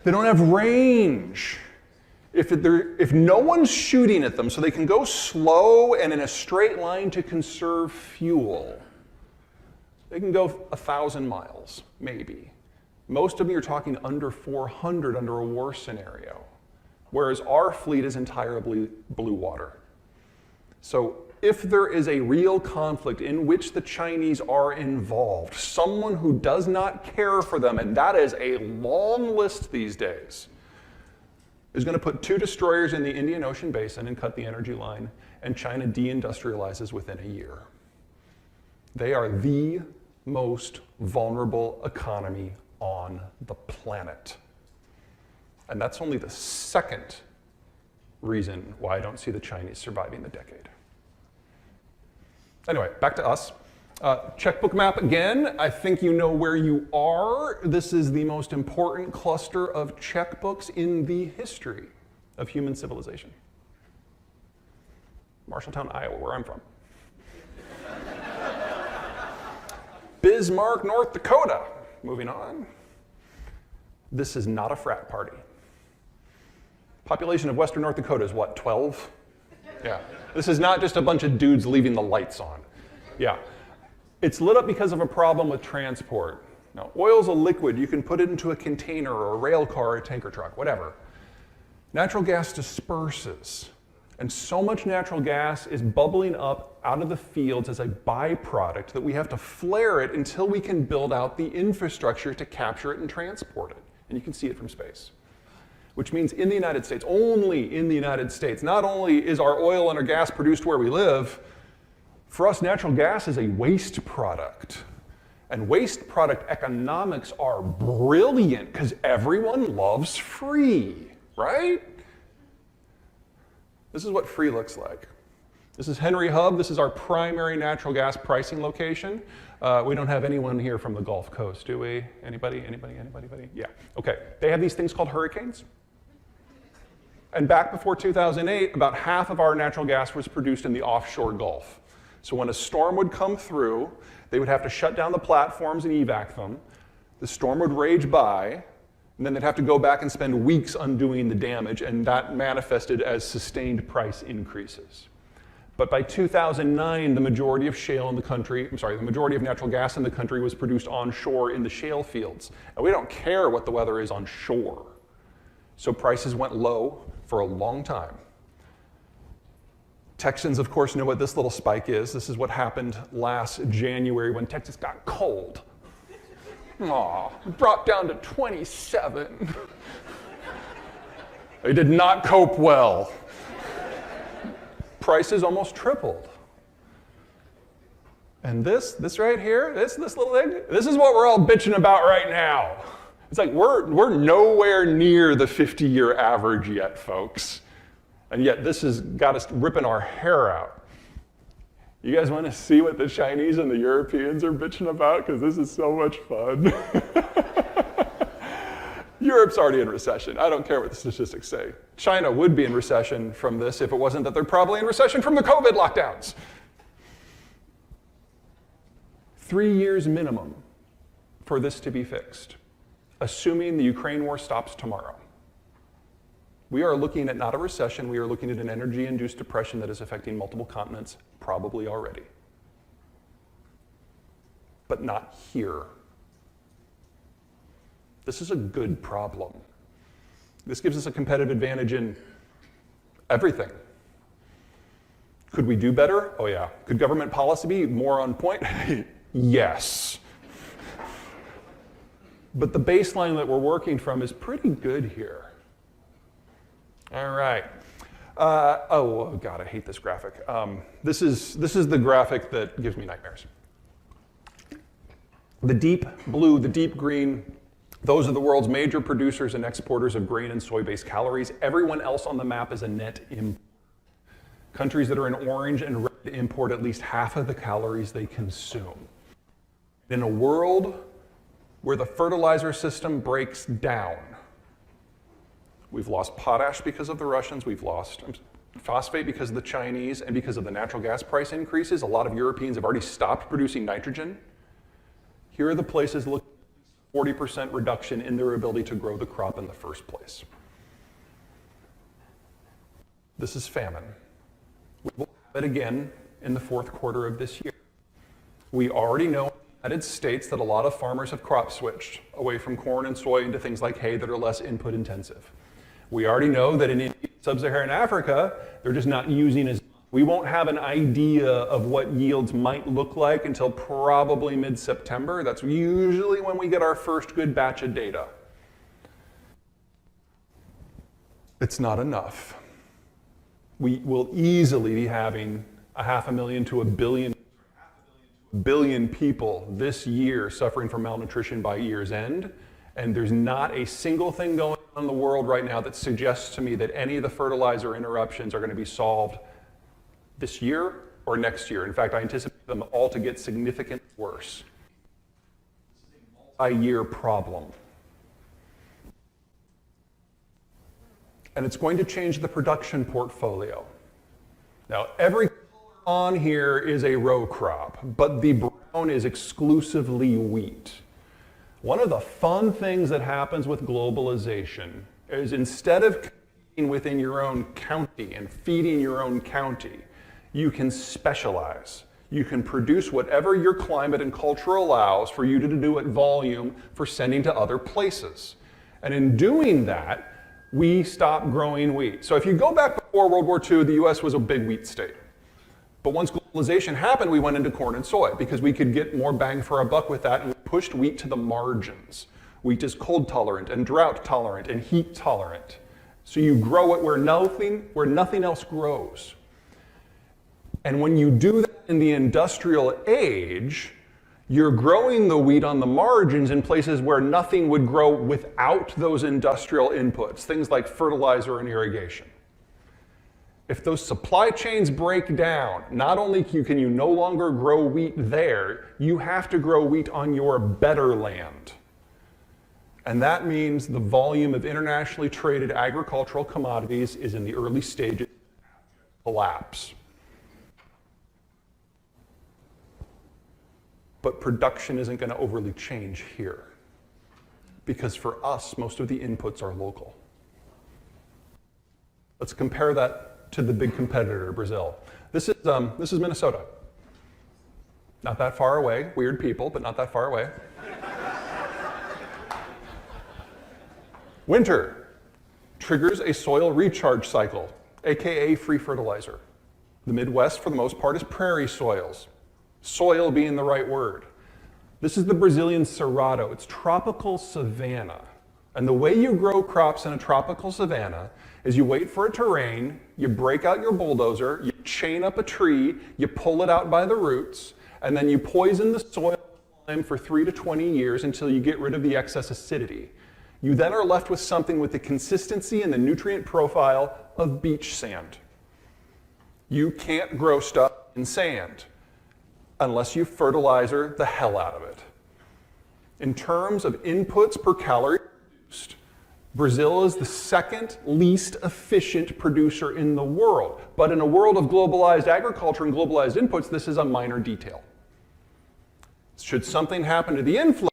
They don't have range. If no one's shooting at them, so they can go slow and in a straight line to conserve fuel, they can go 1,000 miles, maybe. Most of them you're talking under 400 under a war scenario, whereas our fleet is entirely blue water. So if there is a real conflict in which the Chinese are involved, someone who does not care for them, and that is a long list these days, is going to put 2 destroyers in the Indian Ocean basin and cut the energy line, and China deindustrializes within a year. They are the most vulnerable economy on the planet. And that's only the second reason why I don't see the Chinese surviving the decade. Anyway, back to us. Checkbook map again. I think you know where you are. This is the most important cluster of checkbooks in the history of human civilization. Marshalltown, Iowa, where I'm from. Bismarck, North Dakota. Moving on. This is not a frat party. Population of Western North Dakota is what, 12? Yeah. This is not just a bunch of dudes leaving the lights on. Yeah. It's lit up because of a problem with transport. Now, oil's a liquid. You can put it into a container or a rail car or a tanker truck, whatever. Natural gas disperses. And so much natural gas is bubbling up out of the fields as a byproduct that we have to flare it until we can build out the infrastructure to capture it and transport it. And you can see it from space. Which means in the United States, only in the United States, not only is our oil and our gas produced where we live, for us, natural gas is a waste product. And waste product economics are brilliant because everyone loves free, right? This is what free looks like. This is Henry Hub. This is our primary natural gas pricing location. We don't have anyone here from the Gulf Coast, do we? Anybody? Yeah, okay. They have these things called hurricanes. And back before 2008, about half of our natural gas was produced in the offshore Gulf. So when a storm would come through, they would have to shut down the platforms and evac them. The storm would rage by, and then they'd have to go back and spend weeks undoing the damage, and that manifested as sustained price increases. But by 2009, the majority of the majority of natural gas in the country was produced onshore in the shale fields. And we don't care what the weather is on shore. So prices went low for a long time. Texans, of course, know what this little spike is. This is what happened last January when Texas got cold. Aw, dropped down to 27. They did not cope well. Prices almost tripled. And this right here, this little thing, this is what we're all bitching about right now. It's like we're nowhere near the 50-year average yet, folks. And yet this has got us ripping our hair out. You guys want to see what the Chinese and the Europeans are bitching about? Because this is so much fun. Europe's already in recession. I don't care what the statistics say. China would be in recession from this if it wasn't that they're probably in recession from the COVID lockdowns. 3 years minimum for this to be fixed, assuming the Ukraine war stops tomorrow. We are looking at not a recession, we are looking at an energy-induced depression that is affecting multiple continents, probably already. But not here. This is a good problem. This gives us a competitive advantage in everything. Could we do better? Oh yeah. Could government policy be more on point? Yes. But the baseline that we're working from is pretty good here. All right. Oh God, I hate this graphic. This is the graphic that gives me nightmares. The deep blue, the deep green, those are the world's major producers and exporters of grain and soy-based calories. Everyone else on the map is a net import. Countries that are in orange and red import at least half of the calories they consume. In a world where the fertilizer system breaks down, we've lost potash because of the Russians, we've lost phosphate because of the Chinese, and because of the natural gas price increases, a lot of Europeans have already stopped producing nitrogen. Here are the places looking 40% reduction in their ability to grow the crop in the first place. This is famine. We will have it again in the fourth quarter of this year. We already know in the United States that a lot of farmers have crop switched away from corn and soy into things like hay that are less input intensive. We already know that in sub-Saharan Africa, they're just not using as much. We won't have an idea of what yields might look like until probably mid-September. That's usually when we get our first good batch of data. It's not enough. We will easily be having 500,000 to 1 billion people this year suffering from malnutrition by year's end. And there's not a single thing going on in the world right now that suggests to me that any of the fertilizer interruptions are going to be solved this year or next year. In fact, I anticipate them all to get significantly worse. This is a multi-year problem. And it's going to change the production portfolio. Now, every color on here is a row crop, but the brown is exclusively wheat. One of the fun things that happens with globalization is instead of competing within your own county and feeding your own county, you can specialize. You can produce whatever your climate and culture allows for you to do at volume for sending to other places. And in doing that, we stop growing wheat. So if you go back before World War II, the US was a big wheat state. But once globalization happened, we went into corn and soy because we could get more bang for our buck with that, and we pushed wheat to the margins. Wheat is cold tolerant and drought tolerant and heat tolerant. So you grow it where nothing else grows. And when you do that in the industrial age, you're growing the wheat on the margins in places where nothing would grow without those industrial inputs, things like fertilizer and irrigation. If those supply chains break down, not only can you no longer grow wheat there, you have to grow wheat on your better land. And that means the volume of internationally traded agricultural commodities is in the early stages of collapse. But production isn't going to overly change here, because for us, most of the inputs are local. Let's compare that to the big competitor, Brazil. This is Minnesota. Not that far away. Weird people, but not that far away. Winter triggers a soil recharge cycle, aka free fertilizer. The Midwest, for the most part, is prairie soils. Soil being the right word. This is the Brazilian Cerrado. It's tropical savanna. And the way you grow crops in a tropical savanna is you wait for it to rain, you break out your bulldozer, you chain up a tree, you pull it out by the roots, and then you poison the soil with lime for 3 to 20 years until you get rid of the excess acidity. You then are left with something with the consistency and the nutrient profile of beach sand. You can't grow stuff in sand unless you fertilizer the hell out of it. In terms of inputs per calorie produced, Brazil is the second least efficient producer in the world. But in a world of globalized agriculture and globalized inputs, this is a minor detail. Should something happen to the inflow,